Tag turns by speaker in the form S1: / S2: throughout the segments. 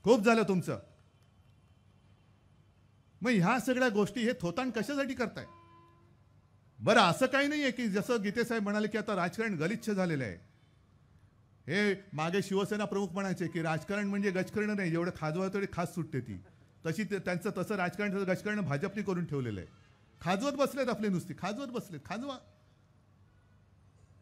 S1: खूप झालं तुमचं. मग ह्या सगळ्या गोष्टी हे थोतांड कशासाठी करताय? बरं, असं काही नाहीये की जसं गीते साहेब म्हणाले की आता राजकारण गलिच्छ झालेलं आहे. हे मागे शिवसेना प्रमुख म्हणायचे की राजकारण म्हणजे गजकरण नाही, जेवढं खाजवा तेवढी खास सुटते ती. तशी त्यांचं तसं राजकारण गजकरण भाजपने करून ठेवलेलं आहे. खाजवत बसलेत आपले, नुसती खाजवत बसलेत, खाजवा.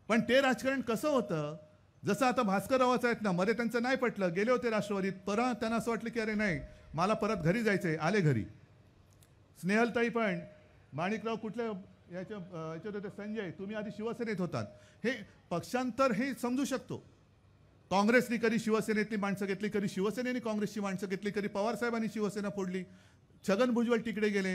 S1: पण ते राजकारण कसं होतं? जसं आता भास्कररावाचं आहेत ना, मध्ये त्यांचं नाही पटलं, गेले होते राष्ट्रवादीत, परत त्यांना असं वाटलं की अरे नाही, मला परत घरी जायचंय, आले घरी. स्नेहलताई पण, माणिकराव कुठल्या याच्यात होते, संजय, तुम्ही आधी शिवसेनेत होतात. हे पक्षांतर हे समजू शकतो. काँग्रेसने कधी शिवसेनेतली माणसं घेतली, कधी शिवसेनेने काँग्रेसची माणसं घेतली, कधी पवारसाहेबांनी शिवसेना फोडली, छगन भुजबळ तिकडे गेले,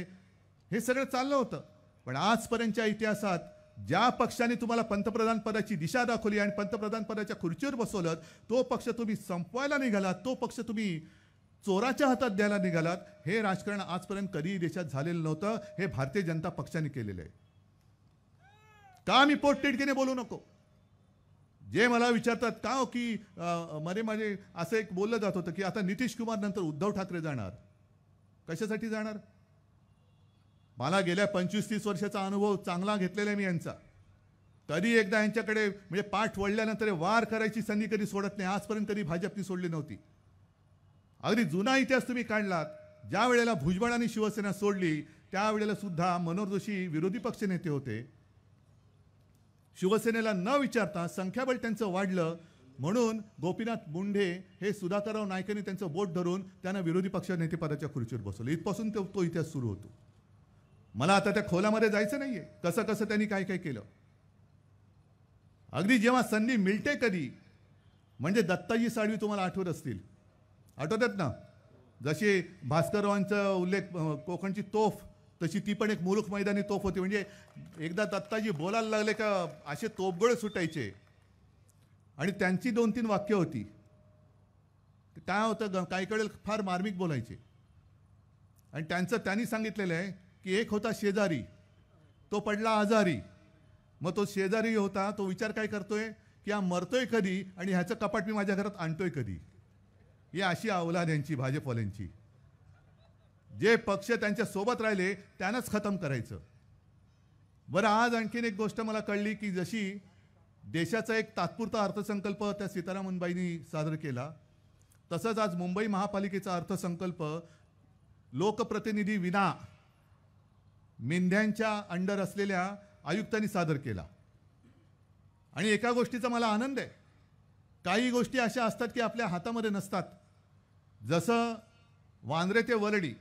S1: हे सगळं चाललं होतं. पण आजपर्यंतच्या इतिहासात ज्या पक्षाने तुम्हाला पंतप्रधान पदाची दिशा दाखवली आणि पंतप्रधान पदाच्या खुर्चीवर बसवलं, तो पक्ष तुम्ही संपवायला निघालात, तो पक्ष तुम्ही चोराच्या हातात द्यायला निघालात. हे राजकारण आजपर्यंत कधीही देशात झालेलं नव्हतं. हे भारतीय जनता पक्षाने केलेलं आहे. का मी पोटतिडकीने बोलू नको? जे मला विचारतात का हो की माझे असं एक बोललं जात होतं की आता नितीश कुमार नंतर उद्धव ठाकरे जाणार. कशासाठी जाणार? मला गेल्या 25-30 वर्षाचा अनुभव चांगला घेतलेला आहे मी यांचा. कधी एकदा यांच्याकडे म्हणजे पाठ वळल्यानंतर वार करायची संधी कधी सोडत नाही. आजपर्यंत कधी भाजपनी सोडली नव्हती. अगदी जुना इतिहास तुम्ही काढलात, ज्या वेळेला भुजबळांनी शिवसेना सोडली त्यावेळेला सुद्धा मनोहर जोशी विरोधी पक्षनेते होते. शिवसेनेला न विचारता संख्याबळ त्यांचं वाढलं म्हणून गोपीनाथ मुंडे हे सुधाकरराव नाईकांनी त्यांचं बोट धरून त्यांना विरोधी पक्ष नेतेपदाच्या खुर्चीवर बसवलं. इथपासून तो इतिहास सुरू होतो. मला आता त्या खोलामध्ये जायचं नाहीये कसं कसं त्यांनी काय काय केलं. अगदी जेव्हा संधी मिळते कधी, म्हणजे दत्ताजी साळवी तुम्हाला आठवत असतील, आठवतात ना? जशी भास्कररावांचा उल्लेख कोकणची तोफ, तशी ती पण एक मुलुख मैदानी तोफ होती. म्हणजे एकदा दत्ताजी बोलायला लागले का असे तोफगोळे सुटायचे. आणि त्यांची 2-3 वाक्य होती. काय होतं, काही वेळेला फार मार्मिक बोलायचे. आणि त्यांनी सांगितलेलं आहे की एक होता शेजारी, तो पडला आजारी. मग तो शेजारी होता, तो विचार काय करतोय की हा मरतोय कधी आणि ह्याचं कपाट मी माझ्या घरात आणतोय कधी. ही अशी अवलाद यांची, भाजपवाल्यांची. जे पक्ष त्यांच्या सोबत राहिले त्यांनाच खतम करायचं. बरं, आज आणखीन एक गोष्ट मला कळली की जशी देशाचा एक तात्पुरता अर्थसंकल्प त्या सीतारामनबाईंनी सादर केला, तसंच आज मुंबई महापालिकेचा अर्थसंकल्प लोकप्रतिनिधी विना मेंढ्यांच्या अंडर असलेल्या आयुक्तांनी सादर केला. आणि एका गोष्टीचा मला आनंद आहे, काही गोष्टी अशा असतात की आपल्या हातामध्ये नसतात. जसं वांद्रे ते वरळी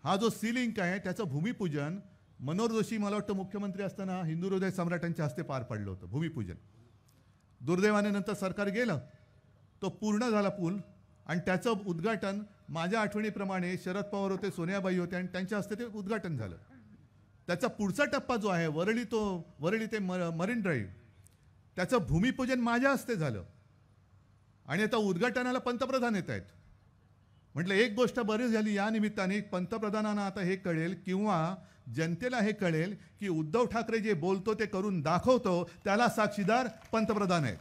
S1: हा जो सी लिंक आहे त्याचं भूमिपूजन मनोहर जोशी मला वाटतं मुख्यमंत्री असताना हिंदू हृदय सम्राटांच्या हस्ते पार पडलं होतं भूमिपूजन. दुर्दैवाने नंतर सरकार गेलं, तो पूर्ण झाला पूल. आणि त्याचं उद्घाटन माझ्या आठवणीप्रमाणे शरद पवार होते, सोनियाबाई होते आणि त्यांच्या हस्ते ते उद्घाटन झालं. त्याचा पुढचा टप्पा जो आहे वरळी ते मरीन ड्राईव्ह, त्याचं भूमिपूजन माझ्या हस्ते झालं. आणि आता उद्घाटनाला पंतप्रधान येत आहेत. म्हटलं एक गोष्ट बरी झाली या निमित्ताने, पंतप्रधानांना आता हे कळेल किंवा जनतेला हे कळेल की उद्धव ठाकरे जे बोलतो ते करून दाखवतो, त्याला साक्षीदार पंतप्रधान आहेत.